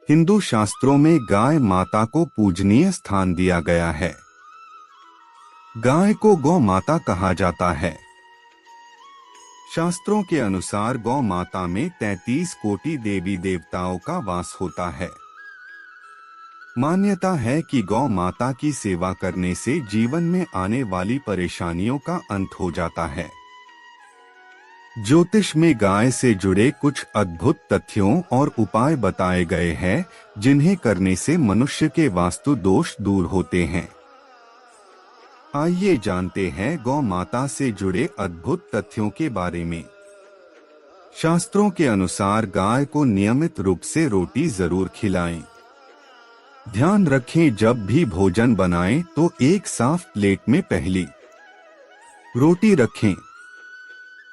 हिंदू शास्त्रों में गाय माता को पूजनीय स्थान दिया गया है। गाय को गौ माता कहा जाता है। शास्त्रों के अनुसार गौ माता में 33 कोटि देवी देवताओं का वास होता है। मान्यता है कि गौ माता की सेवा करने से जीवन में आने वाली परेशानियों का अंत हो जाता है। ज्योतिष में गाय से जुड़े कुछ अद्भुत तथ्यों और उपाय बताए गए हैं, जिन्हें करने से मनुष्य के वास्तु दोष दूर होते हैं। आइए जानते हैं गौ माता से जुड़े अद्भुत तथ्यों के बारे में। शास्त्रों के अनुसार गाय को नियमित रूप से रोटी जरूर खिलाएं। ध्यान रखें, जब भी भोजन बनाएं तो एक साफ प्लेट में पहली रोटी रखें।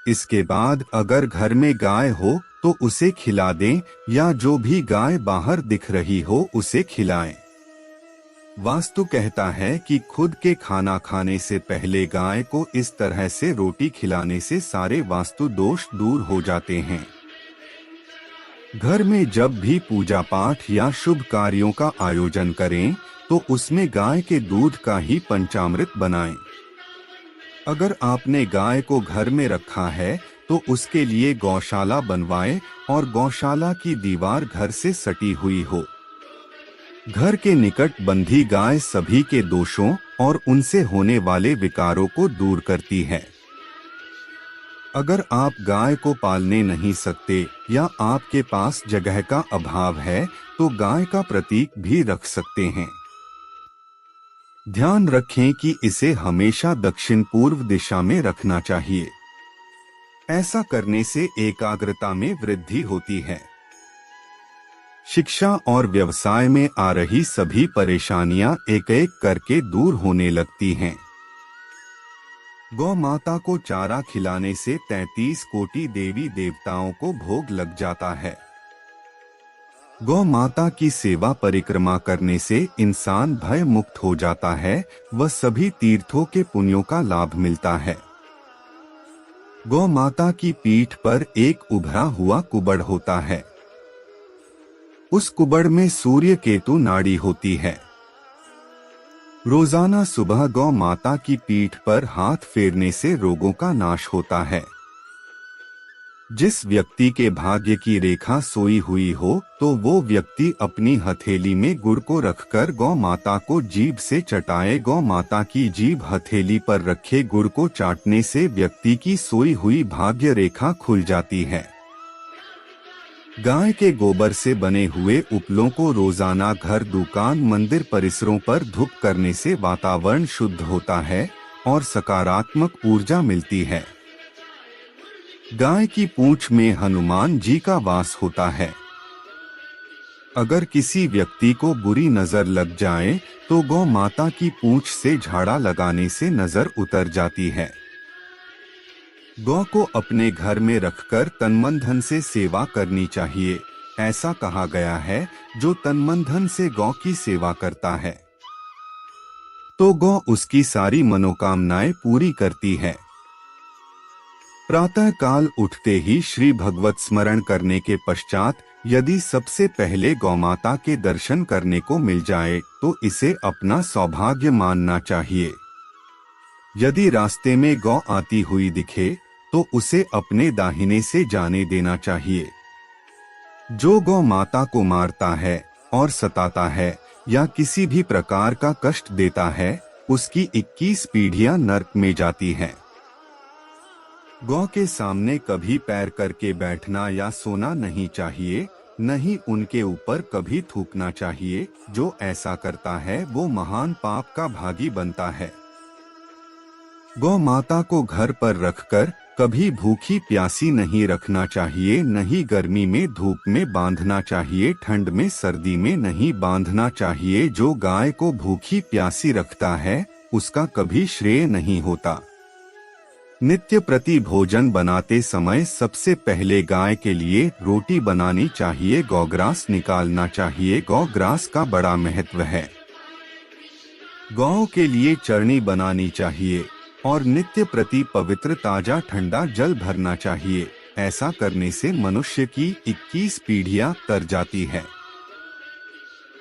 इसके बाद अगर घर में गाय हो तो उसे खिला दें, या जो भी गाय बाहर दिख रही हो उसे खिलाएं। वास्तु कहता है कि खुद के खाना खाने से पहले गाय को इस तरह से रोटी खिलाने से सारे वास्तु दोष दूर हो जाते हैं। घर में जब भी पूजा पाठ या शुभ कार्यों का आयोजन करें तो उसमें गाय के दूध का ही पंचामृत बनाएं। अगर आपने गाय को घर में रखा है तो उसके लिए गौशाला बनवाएं और गौशाला की दीवार घर से सटी हुई हो। घर के निकट बंधी गाय सभी के दोषों और उनसे होने वाले विकारों को दूर करती है। अगर आप गाय को पालने नहीं सकते या आपके पास जगह का अभाव है तो गाय का प्रतीक भी रख सकते हैं। ध्यान रखें कि इसे हमेशा दक्षिण पूर्व दिशा में रखना चाहिए। ऐसा करने से एकाग्रता में वृद्धि होती है। शिक्षा और व्यवसाय में आ रही सभी परेशानियां एक एक करके दूर होने लगती हैं। गौ माता को चारा खिलाने से 33 कोटि देवी देवताओं को भोग लग जाता है। गौ माता की सेवा परिक्रमा करने से इंसान भय मुक्त हो जाता है व सभी तीर्थों के पुण्यों का लाभ मिलता है। गौ माता की पीठ पर एक उभरा हुआ कुबड़ होता है। उस कुबड़ में सूर्य केतु नाड़ी होती है। रोजाना सुबह गौ माता की पीठ पर हाथ फेरने से रोगों का नाश होता है। जिस व्यक्ति के भाग्य की रेखा सोई हुई हो तो वो व्यक्ति अपनी हथेली में गुड़ को रखकर गौ माता को जीभ से चटाए। गौ माता की जीभ हथेली पर रखे गुड़ को चाटने से व्यक्ति की सोई हुई भाग्य रेखा खुल जाती है। गाय के गोबर से बने हुए उपलों को रोजाना घर, दुकान, मंदिर परिसरों पर धूप करने से वातावरण शुद्ध होता है और सकारात्मक ऊर्जा मिलती है। गाय की पूंछ में हनुमान जी का वास होता है। अगर किसी व्यक्ति को बुरी नजर लग जाए तो गौ माता की पूंछ से झाड़ा लगाने से नजर उतर जाती है। गौ को अपने घर में रखकर तन धन से सेवा करनी चाहिए। ऐसा कहा गया है, जो तन धन से गौ की सेवा करता है तो गौ उसकी सारी मनोकामनाएं पूरी करती है। प्रातः काल उठते ही श्री भगवत स्मरण करने के पश्चात यदि सबसे पहले गौमाता के दर्शन करने को मिल जाए तो इसे अपना सौभाग्य मानना चाहिए। यदि रास्ते में गौ आती हुई दिखे तो उसे अपने दाहिने से जाने देना चाहिए। जो गौ माता को मारता है और सताता है या किसी भी प्रकार का कष्ट देता है, उसकी 21 पीढ़ियां नरक में जाती हैं। गौ के सामने कभी पैर करके बैठना या सोना नहीं चाहिए, न ही उनके ऊपर कभी थूकना चाहिए। जो ऐसा करता है वो महान पाप का भागी बनता है। गौ माता को घर पर रखकर कभी भूखी प्यासी नहीं रखना चाहिए, न ही गर्मी में धूप में बांधना चाहिए, ठंड में सर्दी में नहीं बांधना चाहिए। जो गाय को भूखी प्यासी रखता है उसका कभी श्रेय नहीं होता। नित्य प्रति भोजन बनाते समय सबसे पहले गाय के लिए रोटी बनानी चाहिए, गौग्रास निकालना चाहिए। गौग्रास का बड़ा महत्व है। गौ के लिए चरनी बनानी चाहिए और नित्य प्रति पवित्र ताजा ठंडा जल भरना चाहिए। ऐसा करने से मनुष्य की 21 पीढ़ियां तर जाती है।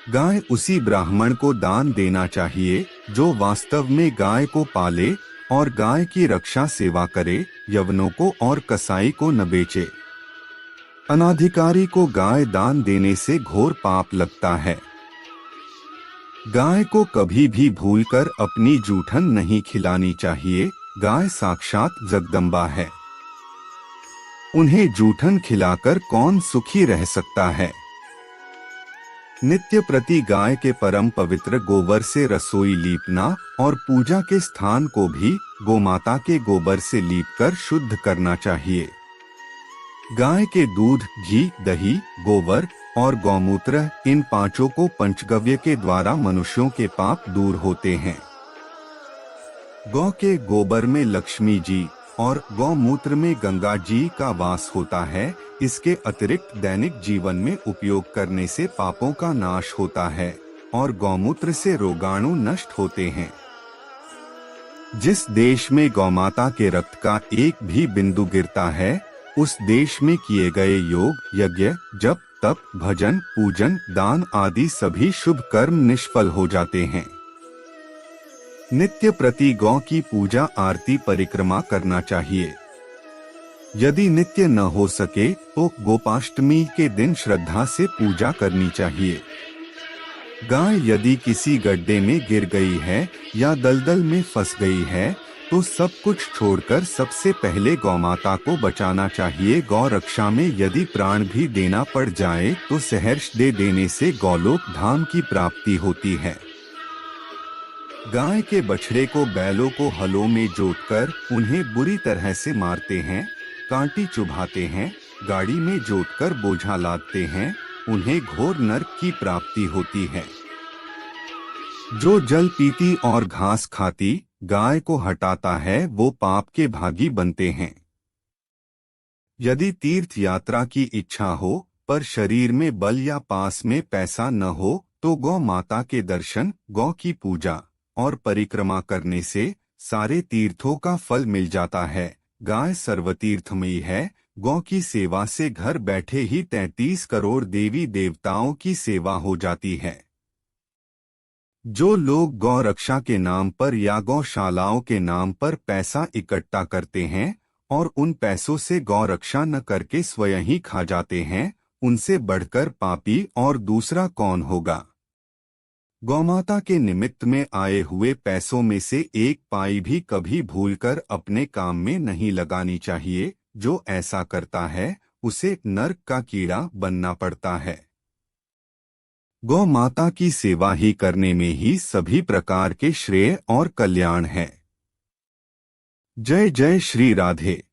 गाय उसी ब्राह्मण को दान देना चाहिए जो वास्तव में गाय को पाले और गाय की रक्षा सेवा करे, यवनों को और कसाई को न बेचे। अनाधिकारी को गाय दान देने से घोर पाप लगता है। गाय को कभी भी भूलकर अपनी जूठन नहीं खिलानी चाहिए। गाय साक्षात जगदम्बा है, उन्हें जूठन खिलाकर कौन सुखी रह सकता है। नित्य प्रति गाय के परम पवित्र गोबर से रसोई लीपना और पूजा के स्थान को भी गोमाता के गोबर से लीपकर शुद्ध करना चाहिए। गाय के दूध, घी, दही, गोबर और गौमूत्र, इन पांचों को पंचगव्य के द्वारा मनुष्यों के पाप दूर होते हैं। गौ के गोबर में लक्ष्मी जी और गौमूत्र में गंगा जी का वास होता है। इसके अतिरिक्त दैनिक जीवन में उपयोग करने से पापों का नाश होता है और गौमूत्र से रोगाणु नष्ट होते हैं। जिस देश में गौमाता के रक्त का एक भी बिंदु गिरता है, उस देश में किए गए योग, यज्ञ, जप, तप, भजन, पूजन, दान आदि सभी शुभ कर्म निष्फल हो जाते हैं। नित्य प्रति गौ की पूजा, आरती, परिक्रमा करना चाहिए। यदि नित्य न हो सके तो गोपाष्टमी के दिन श्रद्धा से पूजा करनी चाहिए। गाय यदि किसी गड्ढे में गिर गई है या दलदल में फंस गई है तो सब कुछ छोड़कर सबसे पहले गौमाता को बचाना चाहिए। गौ रक्षा में यदि प्राण भी देना पड़ जाए तो सहर्ष दे देने से गौलोक धाम की प्राप्ति होती है। गाय के बछड़े को बैलों को हलों में जोतकर उन्हें बुरी तरह से मारते हैं, कांटी चुभाते हैं, गाड़ी में जोतकर बोझा लादते हैं, उन्हें घोर नरक की प्राप्ति होती है। जो जल पीती और घास खाती गाय को हटाता है वो पाप के भागी बनते हैं। यदि तीर्थ यात्रा की इच्छा हो पर शरीर में बल या पास में पैसा न हो तो गौ माता के दर्शन, गौ की पूजा और परिक्रमा करने से सारे तीर्थों का फल मिल जाता है। गाय सर्वतीर्थमयी है। गौ की सेवा से घर बैठे ही 33 करोड़ देवी देवताओं की सेवा हो जाती है। जो लोग गौ रक्षा के नाम पर या गौशालाओं के नाम पर पैसा इकट्ठा करते हैं और उन पैसों से गौ रक्षा न करके स्वयं ही खा जाते हैं, उनसे बढ़कर पापी और दूसरा कौन होगा। गौमाता के निमित्त में आए हुए पैसों में से एक पाई भी कभी भूलकर अपने काम में नहीं लगानी चाहिए। जो ऐसा करता है उसे नरक का कीड़ा बनना पड़ता है। गौ माता की सेवा ही करने में ही सभी प्रकार के श्रेय और कल्याण है। जय जय श्री राधे।